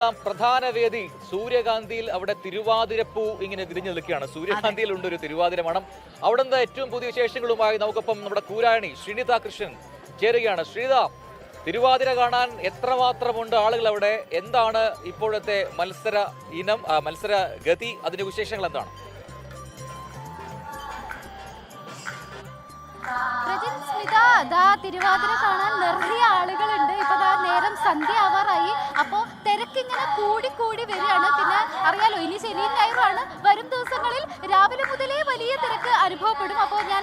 പ്രധാന വേദി സൂര്യകാന്തിയിൽ അവിടെ തിരുവാതിരപ്പൂ ഇങ്ങനെ വിരിഞ്ഞു നിൽക്കുകയാണ്. സൂര്യകാന്തിയിൽ ഉണ്ട് ഒരു തിരുവാതിര മണം. അവിടെ നിന്ന് ഏറ്റവും പുതിയ വിശേഷങ്ങളുമായി നമുക്കൊപ്പം നമ്മുടെ കൂരായണി ശ്രീനിത കൃഷ്ണൻ ചേരുകയാണ്. ശ്രീനിത, തിരുവാതിര കാണാൻ എത്രമാത്രമുണ്ട് ആളുകൾ അവിടെ? എന്താണ് ഇപ്പോഴത്തെ മത്സര ഗതി? അതിന്റെ വിശേഷങ്ങൾ എന്താണ്? തിരുവാതിര കാണാൻ നിറയെ ആളുകളുണ്ട്. ഇപ്പൊ നേരം സന്ധ്യ ആവാറായി. അപ്പോ തിരക്കിങ്ങനെ കൂടി വരികയാണ്. പിന്നെ അറിയാലോ, ഇനി ശനിയും ഞായറുമാണ്. വരും ദിവസങ്ങളിൽ രാവിലെ മുതലേ വലിയ തിരക്ക് അനുഭവപ്പെടും. അപ്പോൾ ഞാൻ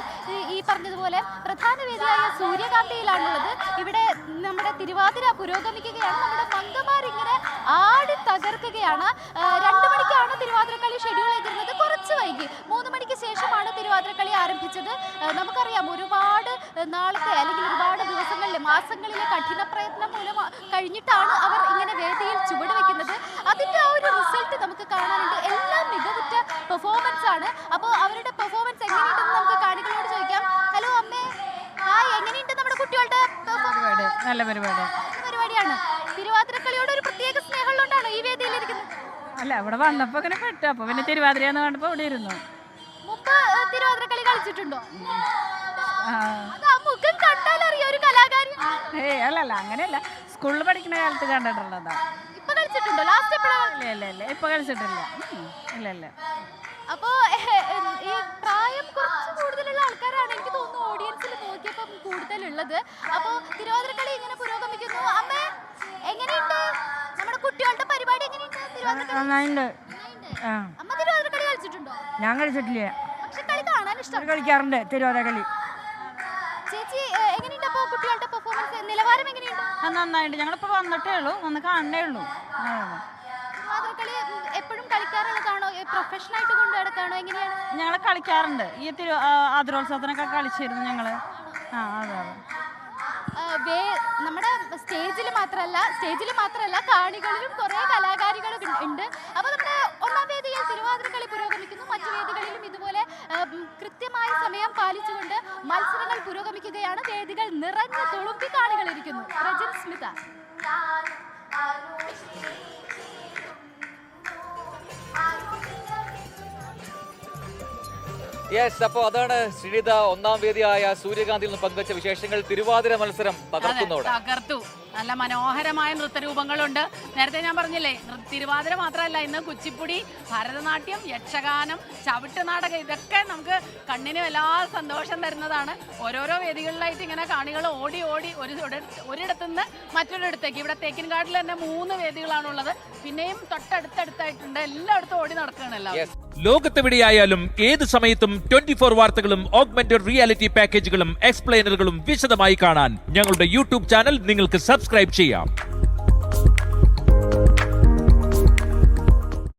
ഈ പറഞ്ഞതുപോലെ പ്രധാന വേദിയായ സൂര്യകാന്തിയിലാണുള്ളത്. ഇവിടെ നമ്മുടെ തിരുവാതിര പുരോഗമിക്കുകയാണ്. നമ്മുടെ മംഗമാരിങ്ങനെ ആടി തകർക്കുകയാണ്. 2 മണിക്കാണ് തിരുവാതിരക്കളി ഷെഡ്യൂൾ ചെയ്തിരുന്നത്. കുറച്ച് വൈകി 3 മണിക്ക് ശേഷമാണ് തിരുവാതിരക്കളി ആരംഭിച്ചത്. നമുക്കറിയാം, ഒരുപാട് നാളത്തെ അല്ലെങ്കിൽ ഒരുപാട് ദിവസങ്ങളിലെ മാസങ്ങളിലെ കഠിന പ്രയത്നം മൂലം കഴിഞ്ഞിട്ടാണ് അവർ ഇങ്ങനെ വേദിയിൽ ചുവട് വെക്കുന്നത്. അതിന്റെ ആ ഒരു റിസൾട്ട് നമുക്ക് കാണാനുണ്ട്. എല്ലാം മികവുറ്റ പെർഫോമൻസ് ആണ്. അപ്പോൾ അവരുടെ പെർഫോമൻസ് എങ്ങനെയുണ്ടെന്ന് നമുക്ക് കാണികളോട് ചോദിക്കാം. ഹലോ അമ്മേ, ഹായ്, എങ്ങനെയുണ്ട് നമ്മുടെ കുട്ടികളുടെ നല്ല പരിപാടിയാണ്? തിരുവാതിരക്കളിയോട് ഒരു പ്രത്യേക സ്നേഹമുള്ളതുകൊണ്ടാണോ ഈ വേദിയിലിരിക്കുന്നത്? അല്ല, ഇവിടെ വന്നപ്പോ ഇങ്ങനെ പെട്ടു. അപ്പൊ പിന്നെ തിരുവാതിരയെന്ന് കണ്ടപ്പോ ഇവിടെ ഇരുന്നു. മുമ്പ് തിരുവാതിരക്കളി കളിച്ചിട്ടുണ്ടോ? മുഖം കണ്ടാൽ അറിയാം ഒരു കലാകാരി. അല്ലല്ല, അങ്ങനെയല്ല. സ്കൂളിൽ പഠിക്കുന്ന കാലത്ത് കണ്ടിട്ടുള്ളതാ. ഇപ്പൊ കളിച്ചിട്ടുണ്ടോ? ലാസ്റ്റ് എപ്പോഴാണ്? ഇല്ല, ഇപ്പൊ കളിച്ചിട്ടില്ല. ഇല്ല. അപ്പോ ഈ പ്രായം കുറച്ച് കൂടുതലുള്ള ആൾക്കാരാണ് എനിക്ക് തോന്നുന്നു ഓഡിയൻസിൽ നോക്കിയപ്പം കൂടുതലുള്ളത്. അപ്പോ തിരുവാതിരക്കളി ഇങ്ങനെ പുരോഗമിക്കുന്നു. അമ്മേ, എങ്ങനെയുണ്ട് നമ്മുടെ കുട്ടികളുടെ പരിപാടി? എങ്ങനെയുണ്ട്? അമ്മ തിരുവാതിരക്കളി കളിച്ചിട്ടുണ്ടോ? ഞാൻ കളിച്ചിട്ടില്ല. പക്ഷെ കളി കാണാൻ ഇഷ്ടം. കളിക്കാറുണ്ട് തിരുവാതിരക്കളി. ചേച്ചി, എങ്ങനെയുണ്ട് അപ്പോ കുട്ടികളുടെ പെർഫോമൻസ് നിലവാരം എങ്ങനെയുണ്ട്? നന്നായിട്ട്. ഞങ്ങളിപ്പോ വന്നിട്ടേ ഉള്ളൂ, വന്ന് കാണണേ ഉള്ളൂ. തിരുവാതിരക്കളി എപ്പോഴും കളിക്കാറുള്ളതാണോ? പ്രൊഫഷണൽ ആയിട്ട് കൊണ്ടു നടക്കാണോ? എങ്ങനെയാണ്? ഞങ്ങള് കളിക്കാറുണ്ട്. ഈ ആതിരോത്സവത്തിനൊക്കെ കളിച്ചിരുന്നു ഞങ്ങള്. നമ്മുടെ സ്റ്റേജിൽ മാത്രമല്ല കാണികളിലും കുറെ കലാകാരികൾ ഉണ്ട്. അപ്പൊ നമ്മുടെ ഒന്നാം വേദിയിൽ തിരുവാതിരക്കളി പുരോഗമിക്കുന്നു. മറ്റു വേദികളിലും ഇതുപോലെ കൃത്യമായ സമയം പാലിച്ചുകൊണ്ട് മത്സരങ്ങൾ പുരോഗമിക്കുകയാണ്. വേദികൾ നിറഞ്ഞു തുളുമ്പി കാണികൾ ഇരിക്കുന്നു. രജൻ സ്മിത. യെസ്, അപ്പോൾ അതാണ് ശ്രീനിത ഒന്നാം വേദിയായ സൂര്യകാന്തിയിൽ നിന്ന് പങ്കുവച്ച വിശേഷങ്ങൾ. തിരുവാതിര മത്സരം തകർത്തു. നല്ല മനോഹരമായ നൃത്തരൂപങ്ങളുണ്ട്. നേരത്തെ ഞാൻ പറഞ്ഞില്ലേ, തിരുവാതിര മാത്രമല്ല, ഇന്ന് കുച്ചിപ്പുടി, ഭരതനാട്യം, യക്ഷഗാനം, ചവിട്ടുനാടകം, ഇതൊക്കെ നമുക്ക് കണ്ണിന് വല്ലാതെ സന്തോഷം തരുന്നതാണ്. ഓരോരോ വേദികളിലായിട്ട് ഇങ്ങനെ കാണികൾ ഓടി ഒരിടത്തുനിന്ന് മറ്റൊരിടത്തേക്ക്. ഇവിടെ തേക്കിൻകാട്ടിൽ തന്നെ 3 വേദികളാണുള്ളത്. പിന്നെയും തൊട്ടടുത്തായിട്ടുണ്ട്. എല്ലായിടത്തും ഓടി നടക്കുകയാണല്ലോ. ലോകത്തെവിടെയായാലും ഏത് സമയത്തും 24 വാർത്തകളും ഓഗ്മെന്റഡ് റിയാലിറ്റി പാക്കേജുകളും എക്സ്പ്ലെയിനറുകളും വിശദമായി കാണാൻ ഞങ്ങളുടെ യൂട്യൂബ് ചാനൽ നിങ്ങൾക്ക് സബ്സ്ക്രൈബ് ചെയ്യാം.